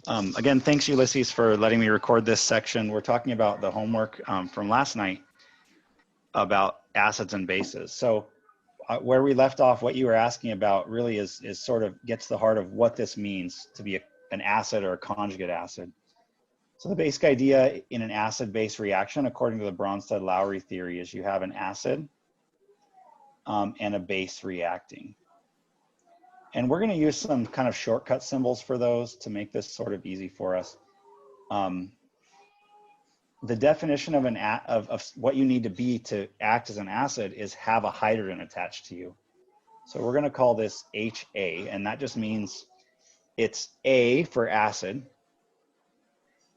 Again, thanks Ulysses for letting me record this section. We're talking about the homework from last night about acids and bases. So where we left off, what you were asking about really is sort of gets to the heart of what this means to be an acid or a conjugate acid. So the basic idea in an acid-base reaction, according to the Bronsted-Lowry theory, is you have an acid and a base reacting. And we're going to use some kind of shortcut symbols for those to make this sort of easy for us. The definition of what you need to be to act as an acid is have a hydrogen attached to you. So we're going to call this HA, and that just means it's A for acid,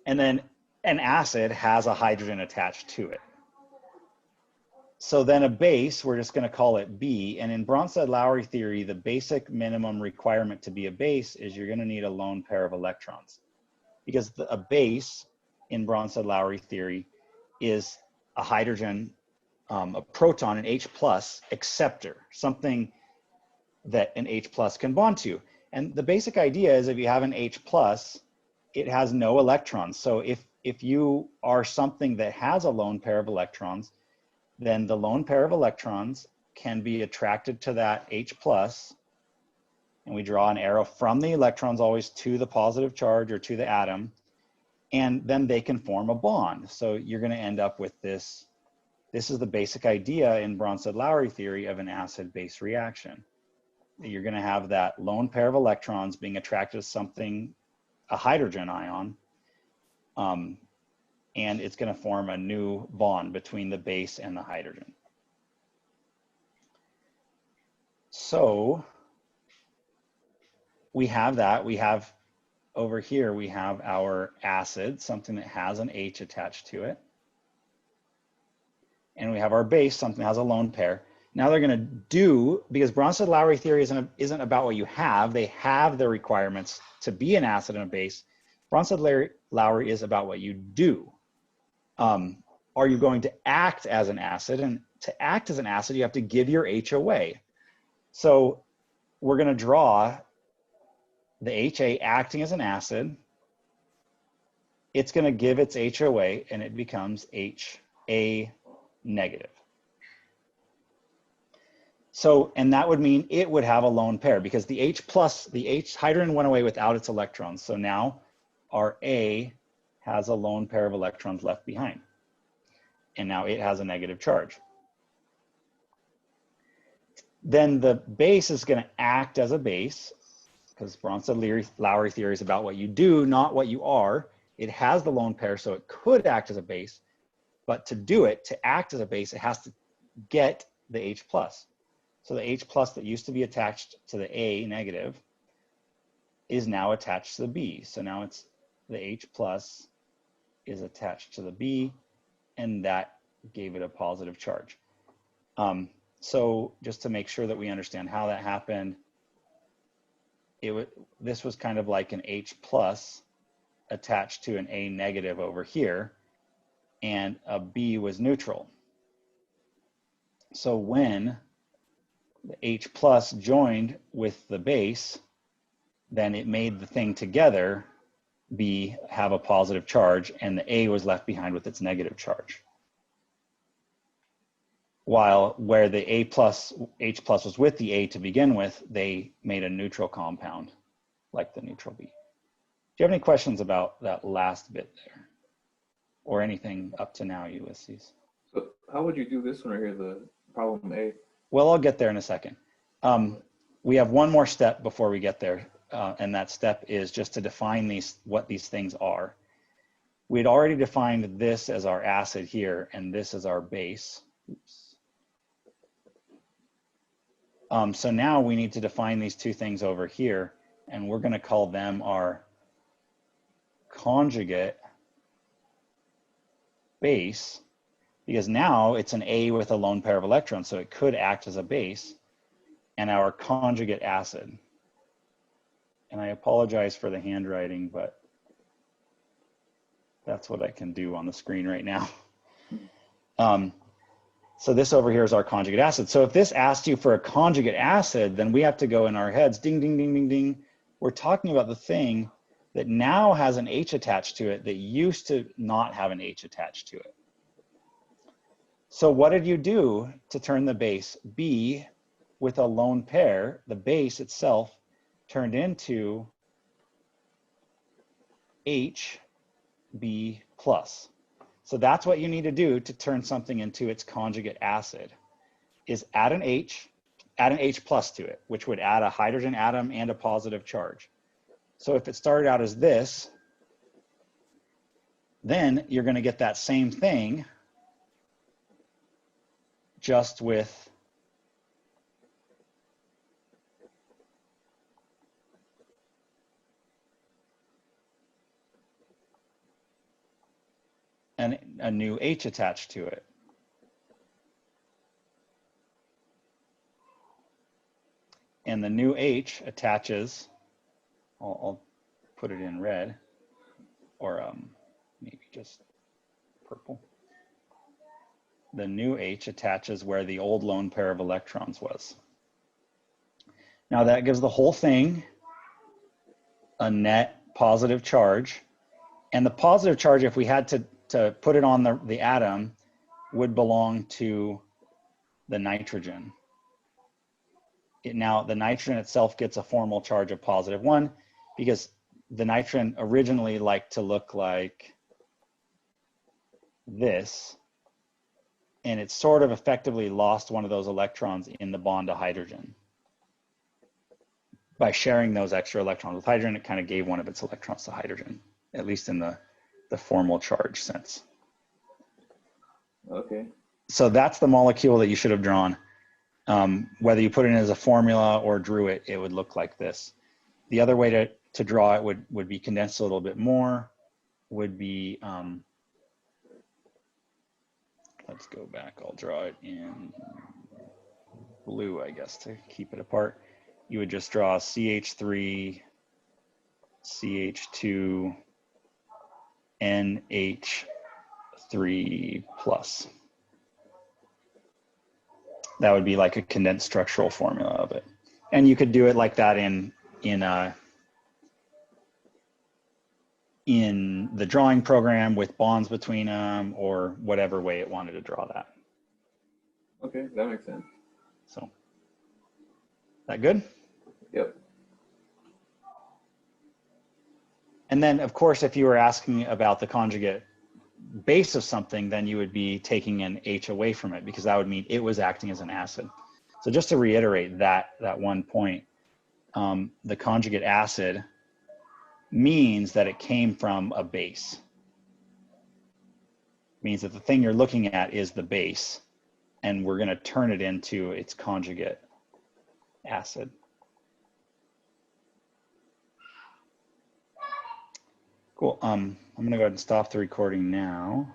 and then an acid has a hydrogen attached to it. So then a base, we're just going to call it B. And in Bronsted-Lowry theory, the basic minimum requirement to be a base is you're going to need a lone pair of electrons. Because a base in Bronsted-Lowry theory is a hydrogen, a proton, an H plus acceptor, something that an H plus can bond to. And the basic idea is if you have an H plus, it has no electrons. So if you are something that has a lone pair of electrons, then the lone pair of electrons can be attracted to that H plus, and we draw an arrow from the electrons always to the positive charge or to the atom, and then they can form a bond. So you're going to end up with this. This is the basic idea in Bronsted-Lowry theory of an acid-base reaction. You're going to have that lone pair of electrons being attracted to something, a hydrogen ion, and it's going to form a new bond between the base and the hydrogen. So we have that. We have over here, we have our acid, something that has an H attached to it. And we have our base, something that has a lone pair. Now they're going to do, because Bronsted-Lowry theory isn't about what you have. They have the requirements to be an acid and a base. Bronsted-Lowry is about what you do. Are you going to act as an acid? And to act as an acid, you have to give your H away. So we're going to draw the HA acting as an acid. It's going to give its H away, and it becomes HA negative. So, and that would mean it would have a lone pair because the H plus, the H hydrogen went away without its electrons. So now our A has a lone pair of electrons left behind. And now it has a negative charge. Then the base is going to act as a base because Bronsted-Lowry theory is about what you do, not what you are. It has the lone pair, so it could act as a base. But to do it, to act as a base, it has to get the H plus. So the H plus that used to be attached to the A negative is now attached to the B. So now it's the H plus is attached to the B, and that gave it a positive charge. So just to make sure that we understand how that happened, this was kind of like an H plus attached to an A negative over here, and a B was neutral. So when the H plus joined with the base, then it made the thing together have a positive charge, and the A was left behind with its negative charge. While where the A plus, H plus was with the A to begin with, they made a neutral compound like the neutral B. Do you have any questions about that last bit there? Or anything up to now, Ulysses? So how would you do this one right here, the problem A? Well, I'll get there in a second. We have one more step before we get there. And that step is just to define what these things are. We'd already defined this as our acid here, and this as our base. Oops. So now we need to define these two things over here, and we're going to call them our conjugate base, because now it's an A with a lone pair of electrons, so it could act as a base, and our conjugate acid. And I apologize for the handwriting, but that's what I can do on the screen right now. So this over here is our conjugate acid. So if this asked you for a conjugate acid, then we have to go in our heads, ding, ding, ding, ding, ding. We're talking about the thing that now has an H attached to it that used to not have an H attached to it. So what did you do to turn the base B with a lone pair? The base itself turned into HB plus. So that's what you need to do to turn something into its conjugate acid, is add an H plus to it, which would add a hydrogen atom and a positive charge. So if it started out as this, then you're going to get that same thing, just with a new H attached to it. And the new H attaches, I'll put it in red, or maybe just purple. The new H attaches where the old lone pair of electrons was. Now that gives the whole thing a net positive charge. And the positive charge, if we had to put it on the atom, would belong to the nitrogen. Now, the nitrogen itself gets a formal charge of +1 because the nitrogen originally liked to look like this, and it sort of effectively lost one of those electrons in the bond to hydrogen. By sharing those extra electrons with hydrogen, it kind of gave one of its electrons to hydrogen, at least in the formal charge sense. Okay. So that's the molecule that you should have drawn. Whether you put it in as a formula or drew it, it would look like this. The other way to draw it would be condensed a little bit more, would be, let's go back, I'll draw it in blue, I guess, to keep it apart. You would just draw CH3, CH2, NH3 plus. That would be like a condensed structural formula of it. And you could do it like that in the drawing program with bonds between them, or whatever way it wanted to draw that. Okay, that makes sense. So, that good? Yep. And then, of course, if you were asking about the conjugate base of something, then you would be taking an H away from it, because that would mean it was acting as an acid. So just to reiterate that one point, the conjugate acid means that it came from a base. Means that the thing you're looking at is the base, and we're going to turn it into its conjugate acid. Cool. I'm going to go ahead and stop the recording now.